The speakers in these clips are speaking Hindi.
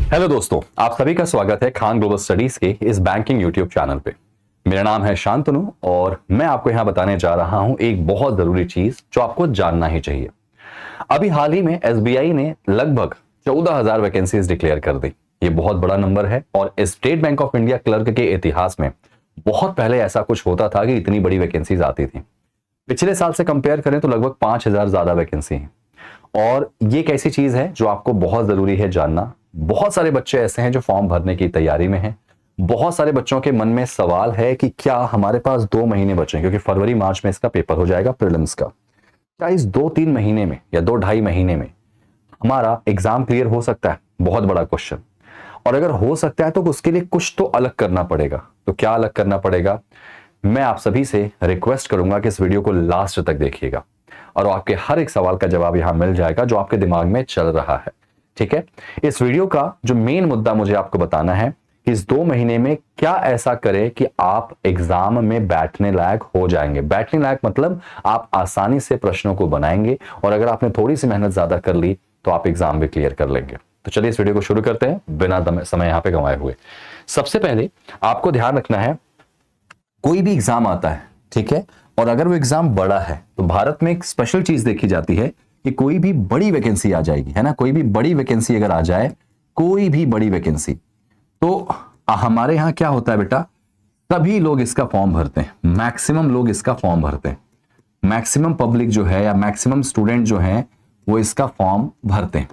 हेलो दोस्तों, आप सभी का स्वागत है खान ग्लोबल स्टडीज के इस बैंकिंग यूट्यूब चैनल पे। मेरा नाम है शांतनु और मैं आपको यहां बताने जा रहा हूं एक बहुत जरूरी चीज जो आपको जानना ही चाहिए। अभी हाल ही में एसबीआई ने लगभग 14,000 वैकेंसीज डिक्लेयर कर दी। ये बहुत बड़ा नंबर है और state bank of India clerk के इतिहास में बहुत पहले ऐसा कुछ होता था कि इतनी बड़ी वैकेंसीज आती थी। पिछले साल से कंपेयर करें तो लगभग 5,000 ज्यादा वैकेंसी है। और ये एक ऐसी चीज है जो आपको बहुत जरूरी है जानना। बहुत सारे बच्चे ऐसे हैं जो फॉर्म भरने की तैयारी में हैं। बहुत सारे बच्चों के मन में सवाल है कि क्या हमारे पास 2 महीने बचे हैं, क्योंकि फरवरी मार्च में इसका पेपर हो जाएगा प्रीलिम्स का। क्या इस 2-3 महीने में या 2-2.5 महीने में हमारा एग्जाम क्लियर हो सकता है? बहुत बड़ा क्वेश्चन। और अगर हो सकता है तो उसके लिए कुछ तो अलग करना पड़ेगा। तो क्या अलग करना पड़ेगा? मैं आप सभी से रिक्वेस्ट करूंगा कि इस वीडियो को लास्ट तक देखिएगा और आपके हर एक सवाल का जवाब यहां मिल जाएगा जो आपके दिमाग में चल रहा है। ठीक है, इस वीडियो का जो मेन मुद्दा मुझे आपको बताना है कि इस 2 महीने में क्या ऐसा करें कि आप एग्जाम में बैठने लायक हो जाएंगे। बैठने लायक मतलब आप आसानी से प्रश्नों को बनाएंगे और अगर आपने थोड़ी सी मेहनत ज्यादा कर ली तो आप एग्जाम भी क्लियर कर लेंगे। तो चलिए इस वीडियो को शुरू करते हैं बिना समय यहां पे गंवाए हुए। सबसे पहले आपको ध्यान रखना है, कोई भी एग्जाम आता है, ठीक है, और अगर वो एग्जाम बड़ा है तो भारत में एक स्पेशल चीज देखी जाती है कि कोई भी बड़ी वैकेंसी आ जाएगी, है ना। कोई भी बड़ी वैकेंसी अगर आ जाए, कोई भी बड़ी वैकेंसी, तो हमारे यहां क्या होता है बेटा, सभी लोग इसका फॉर्म भरते हैं। मैक्सिमम लोग इसका फॉर्म भरते हैं। मैक्सिमम पब्लिक जो है या मैक्सिमम स्टूडेंट जो है वो इसका फॉर्म भरते हैं।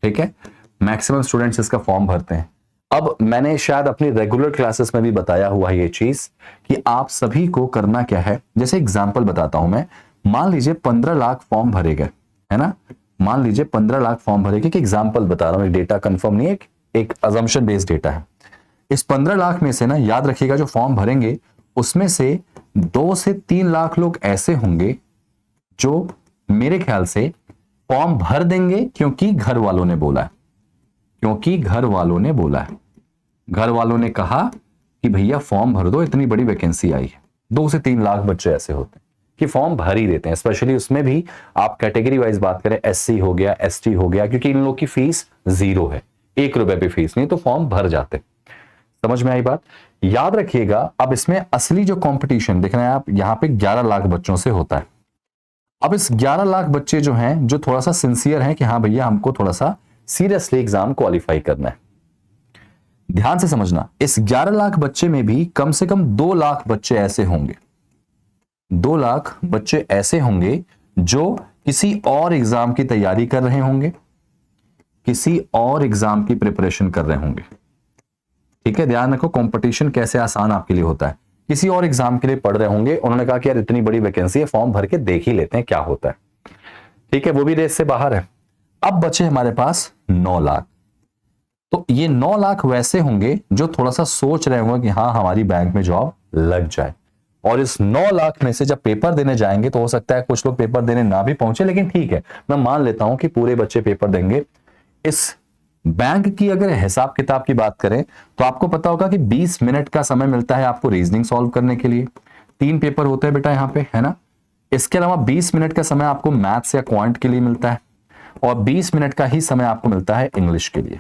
ठीक है, मैक्सिमम स्टूडेंट्स इसका फॉर्म भरते हैं। अब मैंने शायद अपनी रेगुलर क्लासेस में भी बताया हुआ है ये चीज कि आप सभी को करना क्या है। जैसे एग्जांपल बताता हूं मैं, मान लीजिए 15 लाख फॉर्म भरे गए, है ना। मान लीजिए 15 लाख फॉर्म भरे गए, कि एग्जांपल बता रहा हूं, एक डेटा कंफर्म नहीं है, एक अजम्पशन बेस्ड डेटा है। इस 15 लाख में से ना, याद रखिएगा, जो फॉर्म भरेंगे उसमें से 2 से 3 लाख लोग ऐसे होंगे जो मेरे ख्याल से फॉर्म भर देंगे क्योंकि घर वालों ने बोला है। क्योंकि घर वालों ने बोला है, घर वालों ने कहा कि भैया फॉर्म भर दो, इतनी बड़ी वैकेंसी आई है। 2 से 3 लाख बच्चे ऐसे होते हैं कि फॉर्म भर ही देते हैं। स्पेशली उसमें भी आप कैटेगरी वाइज बात करें, एससी हो गया, एसटी हो गया, क्योंकि इन लोगों की फीस 0 है, 1 रुपए भी फीस नहीं, तो फॉर्म भर जाते। समझ में आई बात? याद रखिएगा, अब इसमें असली जो कंपटीशन देख रहे हैं आप, यहां पे 11 लाख बच्चों से होता है। अब इस 11 लाख बच्चे जो हैं, जो थोड़ा सा सिंसियर हैं कि हाँ भैया हमको थोड़ा सा सीरियसली एग्जाम क्वालिफाई करना है, ध्यान से समझना, इस 11 लाख बच्चे में भी कम से कम 2 लाख बच्चे ऐसे होंगे, 2 लाख बच्चे ऐसे होंगे जो किसी और एग्जाम की तैयारी कर रहे होंगे, किसी और एग्जाम की प्रिपरेशन कर रहे होंगे। ठीक है, ध्यान रखो, कंपटीशन कैसे आसान आपके लिए होता है। किसी और एग्जाम के लिए पढ़ रहे होंगे, उन्होंने कहा कि यार इतनी बड़ी वैकेंसी है, फॉर्म भर के देख ही लेते हैं क्या होता है। ठीक है, वो भी रेस से बाहर है। अब बचे हमारे पास 9 लाख। तो ये 9 लाख वैसे होंगे जो थोड़ा सा सोच रहे होंगे कि हाँ हमारी बैंक में जॉब लग जाए। और इस 9 लाख में से जब पेपर देने जाएंगे तो हो सकता है कुछ लोग पेपर देने ना भी पहुंचे, लेकिन ठीक है, मैं मान लेता हूं कि पूरे बच्चे पेपर देंगे। इस बैंक की अगर हिसाब किताब की बात करें तो आपको पता होगा कि 20 मिनट का समय मिलता है आपको रीजनिंग सॉल्व करने के लिए। 3 पेपर होते हैं बेटा यहाँ पे, है ना। इसके अलावा 20 मिनट का समय आपको मैथ्स या क्वांट के लिए मिलता है और 20 मिनट का ही समय आपको मिलता है इंग्लिश के लिए।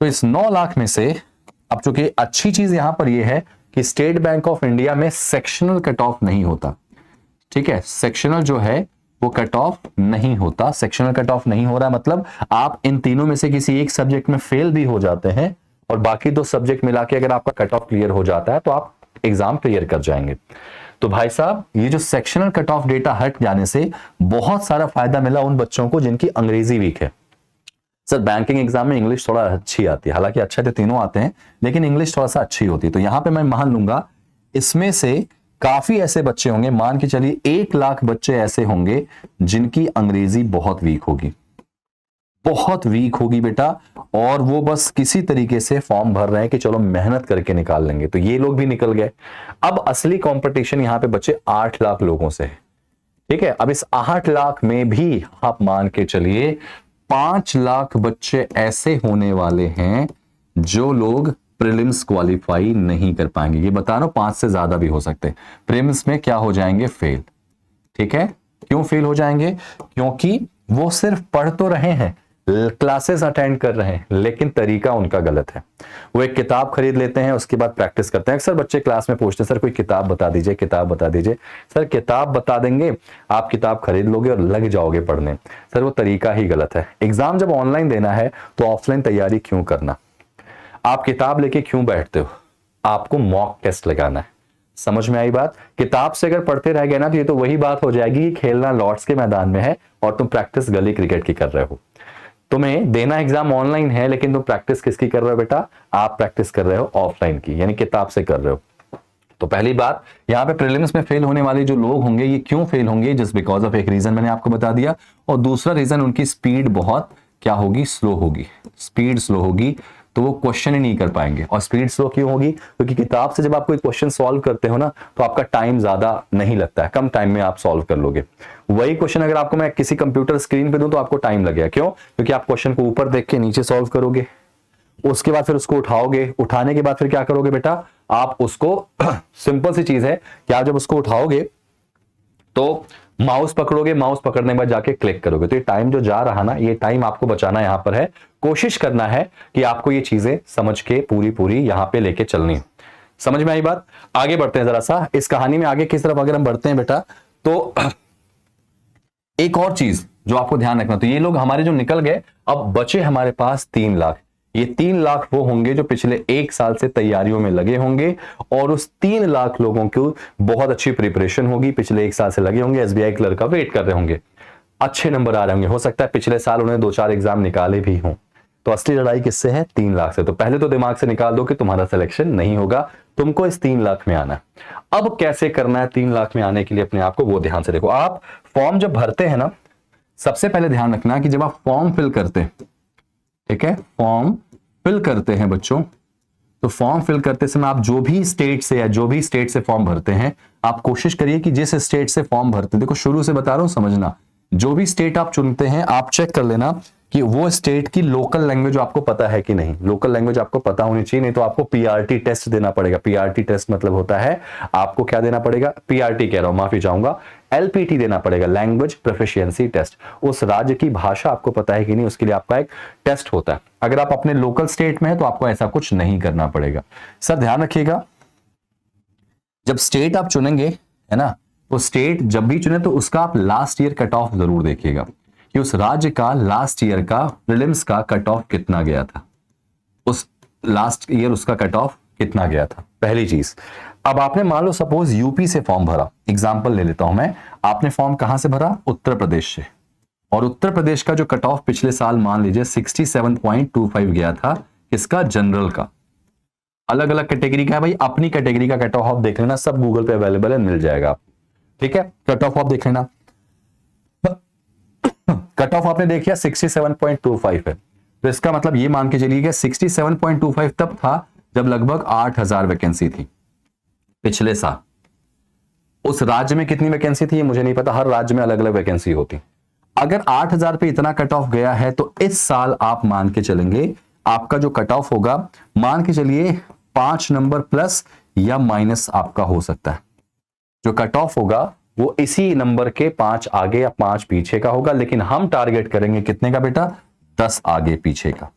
तो इस 9 लाख में से, अब चूंकि अच्छी चीज यहां पर यह है कि स्टेट बैंक ऑफ इंडिया में सेक्शनल कट ऑफ नहीं होता। ठीक है, सेक्शनल जो है वो कट ऑफ नहीं होता। सेक्शनल कट ऑफ नहीं हो रहा मतलब आप इन तीनों में से किसी एक सब्जेक्ट में फेल भी हो जाते हैं और बाकी 2 सब्जेक्ट मिला के अगर आपका कट ऑफ क्लियर हो जाता है तो आप एग्जाम क्लियर कर जाएंगे। तो भाई साहब, ये जो सेक्शनल कट ऑफ डेटा हट जाने से बहुत सारा फायदा मिला उन बच्चों को जिनकी अंग्रेजी वीक है। सर बैंकिंग एग्जाम में इंग्लिश थोड़ा अच्छी आती है, हालांकि अच्छे तो तीनों आते हैं लेकिन इंग्लिश थोड़ा सा अच्छी होती है। तो यहां पे मैं मान लूंगा इसमें से काफी ऐसे बच्चे होंगे, मान के चलिए 1 लाख बच्चे ऐसे होंगे जिनकी अंग्रेजी बहुत वीक होगी, बहुत वीक होगी बेटा, और वो बस किसी तरीके से फॉर्म भर रहे हैं कि चलो मेहनत करके निकाल लेंगे। तो ये लोग भी निकल गए। अब असली कंपटीशन यहां पे बच्चे 8 लाख लोगों से है। ठीक है, अब इस 8 लाख में भी आप मान के चलिए 5 लाख बच्चे ऐसे होने वाले हैं जो लोग प्रीलिम्स क्वालिफाई नहीं कर पाएंगे। ये बता रहा हूं, 5 से ज्यादा भी हो सकते हैं। प्रीलिम्स में क्या हो जाएंगे? फेल। ठीक है, क्यों फेल हो जाएंगे? क्योंकि वो सिर्फ पढ़ तो रहे हैं क्लासेस अटेंड कर रहे हैं, लेकिन तरीका उनका गलत है। वो एक किताब खरीद लेते हैं, उसके बाद प्रैक्टिस करते हैं। अक्सर बच्चे क्लास में पूछते हैं सर कोई किताब बता दीजिए, किताब बता दीजिए। सर किताब बता देंगे, आप किताब खरीद लोगे और लग जाओगे पढ़ने। सर वो तरीका ही गलत है। एग्जाम जब ऑनलाइन देना है तो ऑफलाइन तैयारी क्यों करना? आप किताब लेके क्यों बैठते हो? आपको मॉक टेस्ट लगाना है। समझ में आई बात? किताब से अगर पढ़ते रह गए ना तो ये तो वही बात हो जाएगी कि खेलना लॉर्ड्स के मैदान में है और तुम प्रैक्टिस गली क्रिकेट की कर रहे हो। तुम्हें देना एग्जाम ऑनलाइन है, लेकिन तुम प्रैक्टिस किसकी कर रहे हो बेटा? आप प्रैक्टिस कर रहे हो ऑफलाइन की, यानी किताब से कर रहे हो। तो पहली बात, यहाँ पे प्रीलिम्स में फेल होने वाले जो लोग होंगे, ये क्यों फेल होंगे? जस्ट बिकॉज ऑफ एक रीजन मैंने आपको बता दिया, और दूसरा रीजन उनकी स्पीड बहुत क्या होगी? स्लो होगी। स्पीड स्लो होगी तो वो क्वेश्चन ही नहीं कर पाएंगे। और स्पीड स्लो क्यों होगी? क्योंकि किताब से जब आप कोई क्वेश्चन सॉल्व करते हो ना तो आपका टाइम ज्यादा नहीं लगता है, कम टाइम में आप सॉल्व कर लोगे। वही क्वेश्चन अगर आपको मैं किसी कंप्यूटर स्क्रीन पे दूं तो आपको टाइम लगेगा। क्यों? क्योंकि आप क्वेश्चन को ऊपर देख के नीचे सॉल्व करोगे, उसके बाद फिर उसको उठाओगे, उठाने के बाद फिर क्या करोगे बेटा? आप उसको सिंपल सी चीज है कि आप जब उसको उठाओगे तो माउस पकड़ोगे, माउस पकड़ने के बाद जाके क्लिक करोगे। तो ये टाइम जो जा रहा ना, ये टाइम आपको बचाना यहां पर है। कोशिश करना है कि आपको ये चीजें समझ के पूरी पूरी यहां पे लेके चलनी है। समझ में आई बात? आगे बढ़ते हैं जरा सा इस कहानी में। आगे किस तरफ अगर हम बढ़ते हैं बेटा, तो एक और चीज जो आपको ध्यान रखना, तो ये लोग हमारे जो निकल गए, अब बचे हमारे पास 3 लाख। ये 3 लाख वो होंगे जो पिछले 1 साल से तैयारियों में लगे होंगे, और उस 3 लाख लोगों को बहुत अच्छी प्रिपरेशन होगी, पिछले 1 साल से लगे होंगे, एसबीआई क्लर्क का वेट कर रहे होंगे, अच्छे नंबर आ रहे होंगे। हो सकता है पिछले साल उन्होंने 2-4 एग्जाम निकाले भी हों। तो असली लड़ाई किससे है? 3 लाख से। तो पहले तो दिमाग से निकाल दो कि तुम्हारा सिलेक्शन नहीं होगा, तुमको इस 3 लाख में आना है। अब कैसे करना है 3 लाख में आने के लिए अपने आप को, वो ध्यान से देखो। आप फॉर्म जब भरते हैं ना, सबसे पहले ध्यान रखना कि जब आप फॉर्म फिल करते हैं, ठीक है, फॉर्म फिल करते हैं बच्चों, तो फॉर्म फिल करते समय आप जो भी स्टेट से या जो भी स्टेट से फॉर्म भरते हैं, आप कोशिश करिए कि जिस स्टेट से फॉर्म भरते हैं, देखो शुरू से बता रहा हूं समझना, जो भी स्टेट आप चुनते हैं आप चेक कर लेना कि वो स्टेट की लोकल लैंग्वेज आपको पता है कि नहीं। लोकल लैंग्वेज आपको पता होनी चाहिए, नहीं तो आपको पीआरटी टेस्ट देना पड़ेगा। पीआरटी टेस्ट मतलब होता है आपको क्या देना पड़ेगा? पीआरटी कह रहा हूं, माफी चाहूंगा, एलपीटी देना पड़ेगा, लैंग्वेज प्रोफिशिएंसी टेस्ट। उस राज्य की भाषा आपको पता है कि नहीं, उसके लिए आपका एक टेस्ट होता है। अगर आप अपने लोकल स्टेट में है तो आपको ऐसा कुछ नहीं करना पड़ेगा। सर ध्यान रखिएगा, जब स्टेट आप चुनेंगे है ना, तो स्टेट जब भी चुने तो उसका आप लास्ट ईयर कट ऑफ जरूर देखिएगा कि उस राज्य का लास्ट ईयर का प्रीलिम्स का कट ऑफ कितना गया था, उस लास्ट ईयर उसका कट ऑफ कितना गया था, पहली चीज। अब आपने मान लो सपोज यूपी से फॉर्म भरा, एग्जांपल ले लेता हूं मैं, आपने फॉर्म कहां से भरा? उत्तर प्रदेश से, और उत्तर प्रदेश का जो कट ऑफ पिछले साल मान लीजिए 67.25 गया था, किसका? जनरल का। अलग अलग कैटेगरी का है भाई, अपनी कैटेगरी का कट ऑफ देख लेना, सब गूगल पे अवेलेबल है, मिल जाएगा। ठीक है, कट ऑफ आप देख लेना। कट ऑफ आपने देखिया 67.25 है, तो इसका मतलब ये मान के चलिए 67.25 तब था जब लगभग 8000 वैकेंसी थी पिछले साल। उस राज्य में कितनी वैकेंसी थी मुझे नहीं पता, हर राज्य में अलग अलग वैकेंसी होती। अगर 8000 पे इतना कट ऑफ गया है तो इस साल आप मान के चलेंगे आपका जो कट ऑफ होगा, मान के चलिए 5 नंबर प्लस या माइनस आपका हो सकता है। जो कट ऑफ होगा वो इसी नंबर के 5 आगे या 5 पीछे का होगा, लेकिन हम टारगेट करेंगे कितने का बेटा? 10 आगे पीछे का।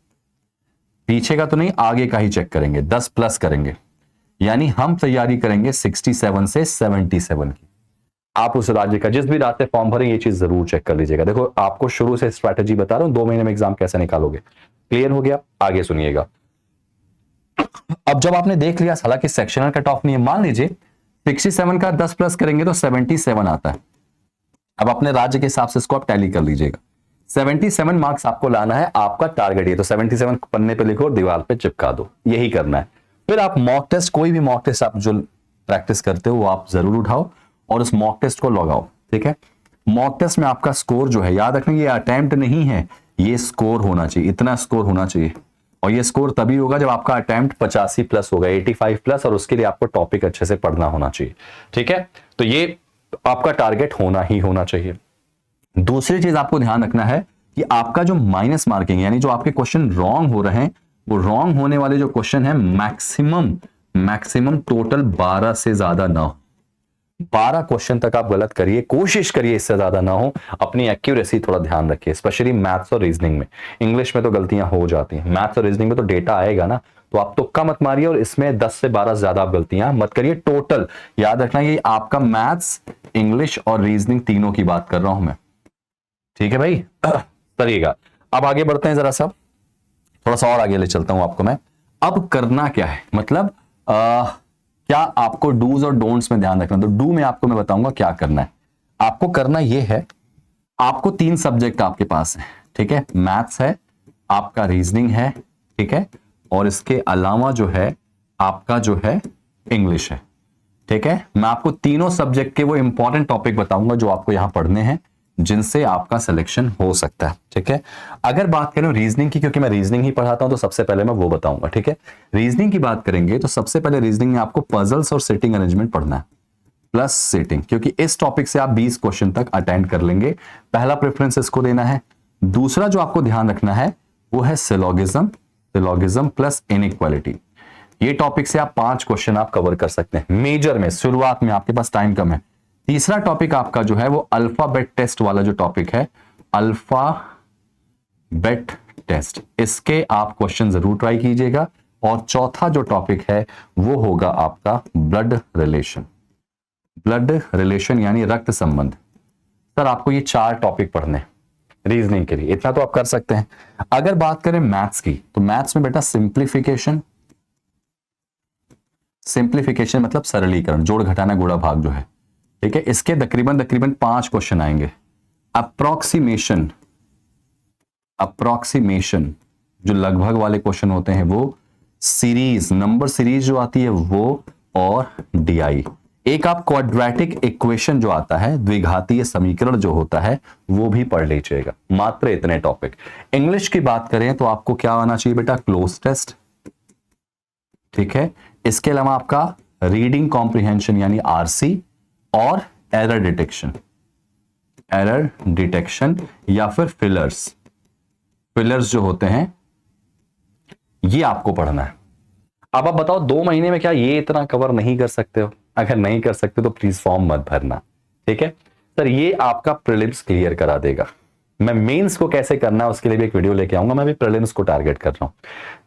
पीछे का तो नहीं, आगे का ही चेक करेंगे, 10 प्लस करेंगे, यानी हम तैयारी करेंगे 67 से 77 की। आप उस राज्य का जिस भी रास्ते फॉर्म भरें, ये चीज जरूर चेक कर लीजिएगा। देखो आपको शुरू से स्ट्रैटेजी बता रहा हूं, 2 महीने में एग्जाम कैसे निकालोगे। क्लियर हो गया? आगे सुनिएगा। अब जब आपने देख लिया, हालांकि सेक्शनल कट ऑफ नहीं है, मान लीजिए 67 का 10 प्लस करेंगे तो 77 आता है। अब अपने राज्य के हिसाब से इसको आप टैली कर लीजिएगा। 77 मार्क्स आपको लाना है, आपका टारगेट ये, तो 77 पन्ने पे लिखो और दीवार पे चिपका दो, यही करना है। फिर आप मॉक टेस्ट, कोई भी मॉक टेस्ट आप जो प्रैक्टिस करते हो वो आप जरूर उठाओ और उस मॉक टेस्ट को लगाओ। ठीक है, मॉक टेस्ट में आपका स्कोर जो है, याद रखना ये अटेम्प्ट नहीं है, ये स्कोर होना चाहिए, इतना स्कोर होना चाहिए। और ये स्कोर तभी होगा जब आपका अटेम्प्ट 85 प्लस होगा, 85 प्लस, और उसके लिए आपको टॉपिक अच्छे से पढ़ना होना चाहिए। ठीक है, तो ये आपका टारगेट होना ही होना चाहिए। दूसरी चीज आपको ध्यान रखना है कि आपका जो माइनस मार्किंग, यानी जो आपके क्वेश्चन रॉन्ग हो रहे हैं, वो रॉन्ग होने वाले जो क्वेश्चन है मैक्सिमम टोटल 12 से ज्यादा ना हो। 12 क्वेश्चन तक आप गलत करिए, कोशिश करिए इससे ज्यादा ना हो, अपनी एक्यूरेसी थोड़ा ध्यान रखिए, स्पेशली मैथ्स और रीजनिंग में। इंग्लिश में तो गलतियां हो जाती हैं, मैथ्स और रीजनिंग में तो डेटा आएगा ना, तो आप तुक्का मत मारिए, और इसमें 10 से 12 ज्यादा आप गलतियां मत करिए। टोटल याद रखना ये आपका मैथ्स, इंग्लिश और रीजनिंग तीनों की बात कर रहा हूं मैं, ठीक है भाई। करिएगा। अब आगे बढ़ते हैं जरा सा, थोड़ा सा और आगे ले चलता हूं आपको मैं। अब करना क्या है, मतलब क्या आपको डूज और डोंट्स में ध्यान रखना। तो डू में आपको मैं बताऊंगा क्या करना है। आपको करना यह है, आपको 3 सब्जेक्ट आपके पास है, ठीक है, मैथ्स है, आपका रीजनिंग है, ठीक है, और इसके अलावा जो है आपका जो है इंग्लिश है, ठीक है। मैं आपको तीनों सब्जेक्ट के वो इंपॉर्टेंट टॉपिक बताऊंगा जो आपको यहां पढ़ने हैं, जिनसे आपका सिलेक्शन हो सकता है, ठीक है। अगर बात करें रीजनिंग की, क्योंकि मैं रीजनिंग ही पढ़ाता हूं, तो सबसे पहले मैं वो बताऊंगा, ठीक है। रीजनिंग की बात करेंगे तो सबसे पहले रीजनिंग में आपको पजल्स और सिटिंग अरेंजमेंट पढ़ना है, प्लस सिटिंग, क्योंकि इस टॉपिक से आप 20 क्वेश्चन तक अटेंड कर लेंगे। पहला प्रेफरेंस इसको देना है। दूसरा जो आपको ध्यान रखना है वो है सिलोगिज्म प्लस इनइक्वालिटी। ये टॉपिक से आप 5 क्वेश्चन आप कवर कर सकते हैं मेजर में, शुरुआत में, आपके पास टाइम कम है। तीसरा टॉपिक आपका जो है वो अल्फाबेट टेस्ट वाला जो टॉपिक है, अल्फाबेट टेस्ट, इसके आप क्वेश्चन जरूर ट्राई कीजिएगा। और चौथा जो टॉपिक है वो होगा आपका ब्लड रिलेशन यानी रक्त संबंध। सर आपको ये 4 टॉपिक पढ़ने रीजनिंग के लिए, इतना तो आप कर सकते हैं। अगर बात करें मैथ्स की, तो मैथ्स में बेटा सिंप्लीफिकेशन मतलब सरलीकरण, जोड़ घटाना गुणा भाग जो है, ठीक है, इसके तकरीबन 5 क्वेश्चन आएंगे। अप्रोक्सीमेशन जो लगभग वाले क्वेश्चन होते हैं वो, सीरीज, नंबर सीरीज जो आती है वो, और डीआई। एक आप क्वाड्रेटिक इक्वेशन जो आता है, द्विघातीय समीकरण जो होता है, वो भी पढ़ लीजिएगा। मात्र इतने टॉपिक। इंग्लिश की बात करें तो आपको क्या आना चाहिए बेटा, क्लोज टेस्ट, ठीक है। इसके अलावा आपका रीडिंग कॉम्प्रिहेंशन यानी आरसी, और एरर डिटेक्शन या फिर फिलर्स जो होते हैं, ये आपको पढ़ना है। अब आप बताओ 2 महीने में क्या ये इतना कवर नहीं कर सकते हो? अगर नहीं कर सकते तो प्लीज फॉर्म मत भरना, ठीक है। सर ये आपका प्रीलिम्स क्लियर करा देगा। मैं मेंस को कैसे करना है उसके लिए भी एक वीडियो लेके आऊंगा, मैं भी प्रीलिम्स को टारगेट कर रहा हूं,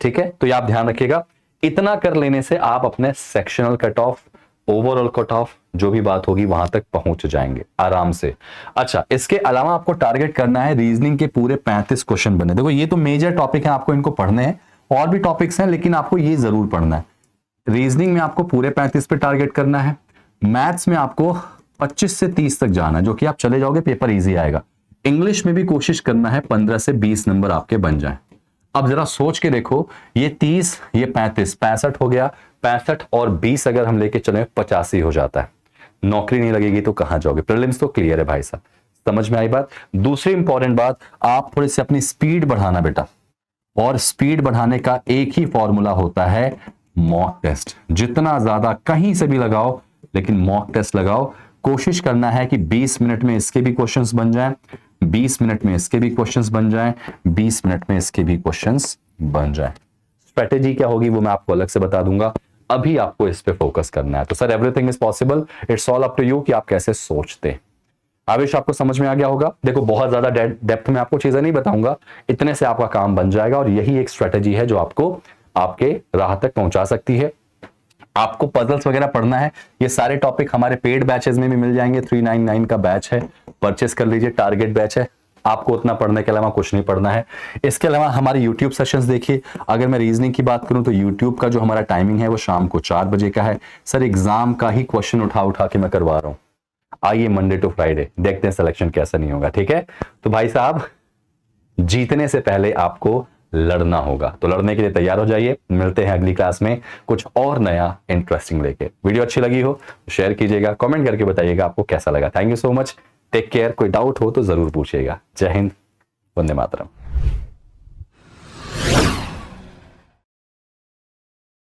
ठीक है। तो ये आप ध्यान रखिएगा, इतना कर लेने से आप अपने sectional cut off, overall cut off, जो भी बात होगी वहां तक पहुंच जाएंगे आराम से। अच्छा, इसके अलावा आपको टारगेट करना है रीजनिंग के पूरे 35 क्वेश्चन बने। देखो ये तो मेजर टॉपिक है, आपको इनको पढ़ने हैं, और भी टॉपिक्स हैं लेकिन आपको ये जरूर पढ़ना है। रीजनिंग में आपको पूरे 35 पे टारगेट करना है। मैथ्स में आपको 25 से 30 तक जाना है, जो कि आप चले जाओगे, पेपर इजी आएगा। इंग्लिश में भी कोशिश करना है 15 से 20 नंबर आपके बन जाएं। अब जरा सोच के देखो, ये 30, ये 35, 65 हो गया। 65 और 20 अगर हम लेके चले 85 हो जाता है। नौकरी नहीं लगेगी तो कहां जाओगे? प्रीलिम्स तो क्लियर है भाई साहब, समझ में आई बात। दूसरी इंपॉर्टेंट बात, आप थोड़ी सी अपनी स्पीड बढ़ाना बेटा, और स्पीड बढ़ाने का एक ही फॉर्मूला होता है, मॉक टेस्ट। जितना ज्यादा कहीं से भी लगाओ, लेकिन मॉक टेस्ट लगाओ। कोशिश करना है कि 20 मिनट में इसके भी क्वेश्चंस बन जाएं, 20 मिनट में इसके भी क्वेश्चंस बन जाएं, 20 मिनट में इसके भी क्वेश्चंस बन जाएं। स्ट्रेटेजी क्या होगी वो मैं आपको अलग से बता दूंगा, अभी आपको इस पे फोकस करना है। तो sir everything is possible, it's all up to you कि आप कैसे सोचते हैं। आवेश आपको समझ में आ गया होगा। देखो बहुत ज्यादा डेप्थ में आपको चीजें नहीं बताऊंगा, इतने से आपका काम बन जाएगा, और यही एक स्ट्रेटेजी है जो आपको आपके राह तक पहुंचा सकती है। आपको पजल्स वगैरह पढ़ना है, ये सारे टॉपिक हमारे पेड बैचेस में भी मिल जाएंगे। 399 का बैच है, परचेस कर लीजिए, टारगेट बैच है। आपको उतना पढ़ने के अलावा कुछ नहीं पढ़ना है। इसके अलावा हमारे यूट्यूब सेशंस देखिए। अगर मैं रीजनिंग की बात करूं तो यूट्यूब का जो हमारा टाइमिंग है वो शाम को 4 बजे का है। सर एग्जाम का ही क्वेश्चन उठा के मैं करवा रहा हूं। आइए मंडे टू फ्राइडे देखते हैं सिलेक्शन कैसा नहीं होगा, ठीक है। तो भाई साहब जीतने से पहले आपको लड़ना होगा, तो लड़ने के लिए तैयार हो जाइए। मिलते हैं अगली क्लास में कुछ और नया इंटरेस्टिंग लेके। वीडियो अच्छी लगी हो शेयर कीजिएगा, कमेंट करके बताइएगा आपको कैसा लगा। Thank you so much, take care. कोई डाउट हो तो जरूर पूछिएगा। जय हिंद, वंदे मातरम।